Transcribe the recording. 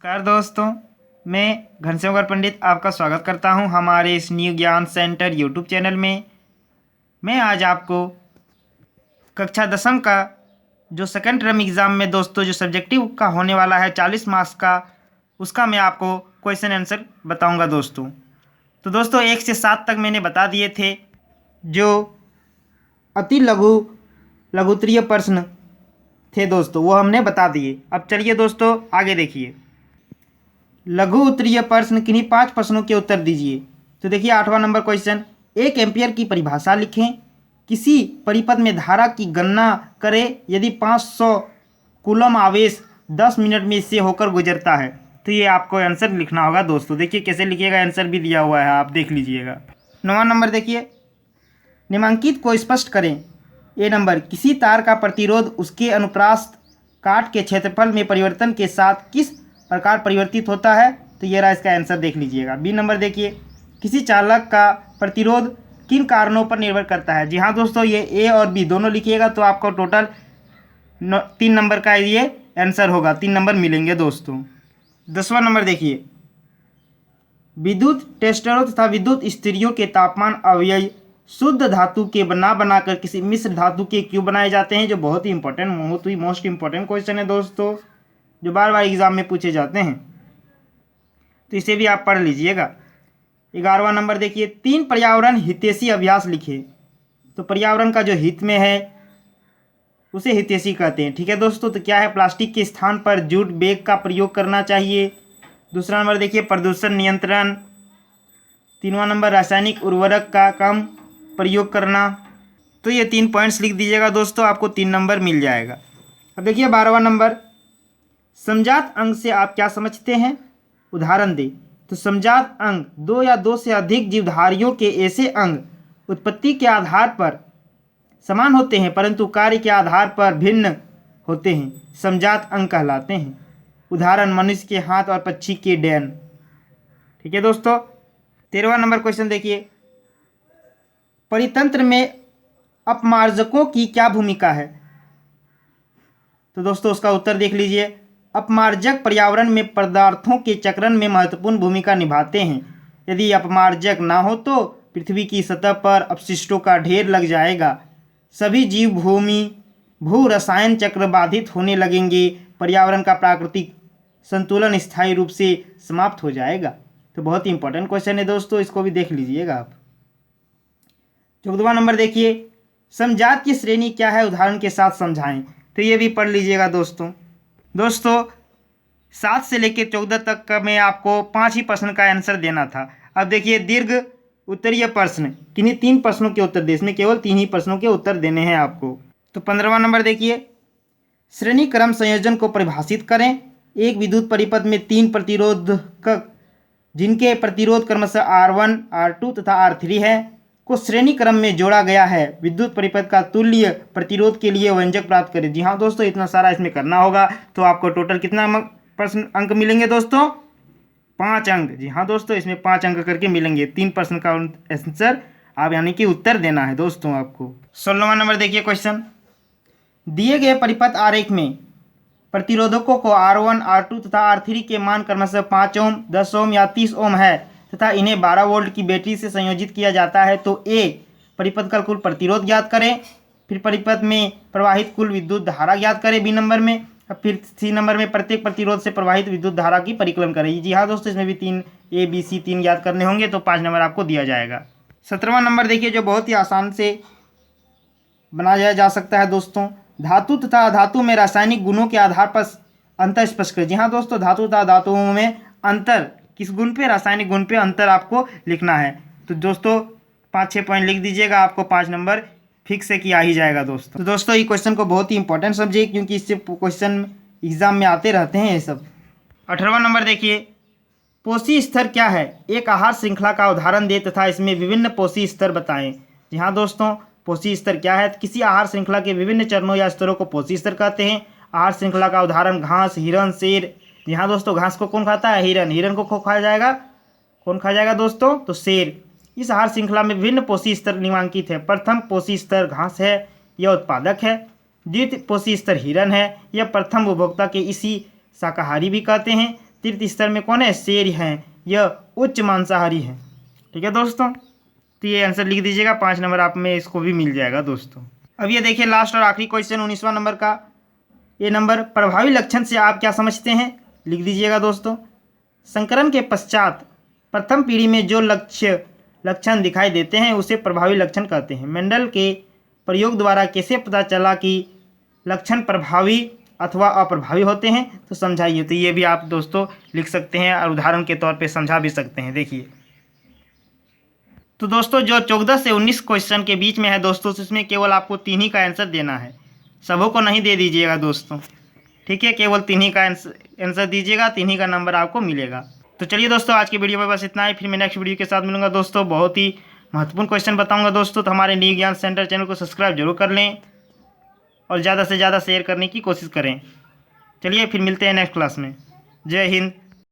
नमस्कार दोस्तों, मैं घनश्याम पंडित आपका स्वागत करता हूं हमारे इस न्यू ज्ञान सेंटर यूट्यूब चैनल में। मैं आज आपको कक्षा 10वीं का जो सेकंड टर्म एग्ज़ाम में दोस्तों जो सब्जेक्टिव का होने वाला है 40 मार्क्स का, उसका मैं आपको क्वेश्चन आंसर बताऊंगा दोस्तों। तो दोस्तों 1 से 7 तक मैंने बता दिए थे। जो अति लघुत्तरीय प्रश्न थे दोस्तों वो हमने बता दिए। अब चलिए दोस्तों आगे देखिए। लघु उत्तरीय प्रश्न किन्हीं 5 प्रश्नों के उत्तर दीजिए। तो देखिए 8वां नंबर क्वेश्चन, 1 एम्पियर की परिभाषा लिखें। किसी परिपथ में धारा की गणना करें यदि 500 कूलम आवेश 10 मिनट में इससे होकर गुजरता है। तो ये आपको आंसर लिखना होगा दोस्तों। देखिए कैसे लिखिएगा, आंसर भी दिया हुआ है, आप देख लीजिएगा। 9वां नंबर देखिए, निम्नलिखित को स्पष्ट करें। ए नंबर, किसी तार का प्रतिरोध उसके अनुप्रास्थ काट के क्षेत्रफल में परिवर्तन के साथ किस प्रकार परिवर्तित होता है। तो ये रहा इसका आंसर, देख लीजिएगा। बी नंबर देखिए, किसी चालक का प्रतिरोध किन कारणों पर निर्भर करता है। जी हाँ दोस्तों, ये ए और बी दोनों लिखिएगा तो आपको टोटल 3 नंबर का ये आंसर होगा, 3 नंबर मिलेंगे दोस्तों। 10वां नंबर देखिए, विद्युत टेस्टरों तथा विद्युत स्त्रियों के तापमान अवयव शुद्ध धातु के बनाकर किसी मिश्र धातु के क्यों बनाए जाते हैं। जो बहुत ही मोस्ट इंपॉर्टेंट क्वेश्चन है दोस्तों, जो बार बार एग्जाम में पूछे जाते हैं, तो इसे भी आप पढ़ लीजिएगा। 11वां नंबर देखिए, 3 पर्यावरण हितैषी अभ्यास लिखे। तो पर्यावरण का जो हित में है उसे हितैषी कहते हैं, ठीक है दोस्तों। तो क्या है, प्लास्टिक के स्थान पर जूट बैग का प्रयोग करना चाहिए। दूसरा नंबर देखिए, प्रदूषण नियंत्रण। 3वां नंबर, रासायनिक उर्वरक का कम प्रयोग करना। तो ये 3 पॉइंट्स लिख दीजिएगा दोस्तों, आपको 3 नंबर मिल जाएगा। अब देखिए 12वां नंबर, समजात अंग से आप क्या समझते हैं, उदाहरण दे। तो समजात अंग 2 या 2 से अधिक जीवधारियों के ऐसे अंग उत्पत्ति के आधार पर समान होते हैं परंतु कार्य के आधार पर भिन्न होते हैं, समजात अंग कहलाते हैं। उदाहरण, मनुष्य के हाथ और पक्षी के डैन। ठीक है दोस्तों। 13वां नंबर क्वेश्चन देखिए, परितंत्र में अपमार्जकों की क्या भूमिका है। तो दोस्तों उसका उत्तर देख लीजिए। अपमार्जक पर्यावरण में पदार्थों के चक्रण में महत्वपूर्ण भूमिका निभाते हैं। यदि अपमार्जक ना हो तो पृथ्वी की सतह पर अपशिष्टों का ढेर लग जाएगा, सभी जीव भू रसायन चक्र बाधित होने लगेंगे, पर्यावरण का प्राकृतिक संतुलन स्थायी रूप से समाप्त हो जाएगा। तो बहुत ही इंपॉर्टेंट क्वेश्चन है दोस्तों, इसको भी देख लीजिएगा आप। 14वां नंबर देखिए, समजात की श्रेणी क्या है, उदाहरण के साथ समझाएं। तो ये भी पढ़ लीजिएगा दोस्तों। 7 से लेकर 14 तक का मैं आपको 5 ही प्रश्न का आंसर देना था। अब देखिए, दीर्घ उत्तरीय प्रश्न किन्हीं 3 प्रश्नों के उत्तर दे, इसमें केवल 3 ही प्रश्नों के उत्तर देने हैं आपको। तो 15वां नंबर देखिए, श्रेणी क्रम संयोजन को परिभाषित करें। एक विद्युत परिपथ में 3 प्रतिरोधक जिनके प्रतिरोध क्रमशः R1, R2 तथा R3 है को श्रेणी क्रम में जोड़ा गया है। विद्युत परिपथ का तुल्य प्रतिरोध के लिए व्यंजक प्राप्त करें। जी हाँ दोस्तों, इतना सारा इसमें करना होगा तो आपको टोटल कितना प्रश्न अंक मिलेंगे दोस्तों, 5 अंक। जी हाँ दोस्तों, इसमें 5 अंक करके मिलेंगे। 3 प्रश्न का आंसर आप यानी कि उत्तर देना है दोस्तों आपको। 16वां नंबर देखिए क्वेश्चन, दिए गए परिपथ आरेख में प्रतिरोधकों को R1, R2 तथा R3 के मान क्रमशः 5 ओम, 10 ओम या 30 ओम है तथा इन्हें 12 वोल्ट की बैटरी से संयोजित किया जाता है। तो ए परिपथ का कुल प्रतिरोध ज्ञात करें, फिर परिपथ में प्रवाहित कुल विद्युत धारा ज्ञात करें बी नंबर में, और फिर सी नंबर में प्रत्येक प्रतिरोध से प्रवाहित विद्युत धारा की परिकलन करें। जी हाँ दोस्तों, इसमें भी 3 A, B, C 3 याद करने होंगे तो 5 नंबर आपको दिया जाएगा। 17वां नंबर देखिए, जो बहुत ही आसान से बनाया जा सकता है दोस्तों, धातु तथा अधातु में रासायनिक गुणों के आधार पर अंतर स्पष्ट करें। जी हाँ दोस्तों, धातु तथा धातुओं में अंतर किस गुण पे, रासायनिक गुण पे अंतर आपको लिखना है। तो दोस्तों 5-6 पॉइंट लिख दीजिएगा, आपको 5 नंबर फिक्स है कि आ ही जाएगा दोस्तों। तो दोस्तों ये क्वेश्चन को बहुत ही इंपॉर्टेंट समझिए क्योंकि इससे क्वेश्चन एग्जाम में आते रहते हैं ये सब। 18वां नंबर देखिए, पोषी स्तर क्या है, एक आहार श्रृंखला का उदाहरण दे तथा इसमें विभिन्न पोषी स्तर बताएं। जी हाँ दोस्तों, पोषी स्तर क्या है, किसी आहार श्रृंखला के विभिन्न चरणों या स्तरों को पोषी स्तर कहते हैं। आहार श्रृंखला का उदाहरण घास, हिरण, शेर। जी हाँ दोस्तों, घास को कौन खाता है, हिरण। हिरण को खाया जाएगा, कौन खाया जाएगा दोस्तों, तो शेर। इस आहार श्रृंखला में विभिन्न पोषी स्तर निम्नांकित है। प्रथम पोषी स्तर घास है, यह उत्पादक है। द्वितीय पोषी स्तर हिरण है, यह प्रथम उपभोक्ता के इसी शाकाहारी भी कहते हैं। तीर्थ स्थल में कौन है? शेर हैं। यह उच्च मांसाहारी है। ठीक है दोस्तों, तो ये आंसर लिख दीजिएगा। 5 नंबर आप में इसको भी मिल जाएगा दोस्तों। अब ये देखिए लास्ट और आखिरी क्वेश्चन 19वां नंबर का। ये नंबर प्रभावी लक्षण से आप क्या समझते हैं? लिख दीजिएगा दोस्तों। संकरण के पश्चात प्रथम पीढ़ी में जो लक्षण दिखाई देते हैं उसे प्रभावी लक्षण कहते हैं। मेंडल के प्रयोग द्वारा कैसे पता चला कि लक्षण प्रभावी अथवा अप्रभावी होते हैं? तो समझाइए। तो ये भी आप दोस्तों लिख सकते हैं और उदाहरण के तौर पे समझा भी सकते हैं। देखिए तो दोस्तों जो 14 से 19 क्वेश्चन के बीच में है दोस्तों, इसमें केवल आपको 3 ही का आंसर देना है। सबों को नहीं दे दीजिएगा दोस्तों, ठीक है? केवल 3 ही का आंसर दीजिएगा, 3 ही का नंबर आपको मिलेगा। तो चलिए दोस्तों आज की वीडियो में बस इतना ही। फिर मैं नेक्स्ट वीडियो के साथ मिलूंगा दोस्तों। बहुत ही महत्वपूर्ण क्वेश्चन बताऊंगा दोस्तों। तो हमारे न्यू ज्ञान सेंटर चैनल को सब्सक्राइब जरूर कर लें और ज़्यादा से ज़्यादा शेयर करने की कोशिश करें। चलिए फिर मिलते हैं नेक्स्ट क्लास में। जय हिंद।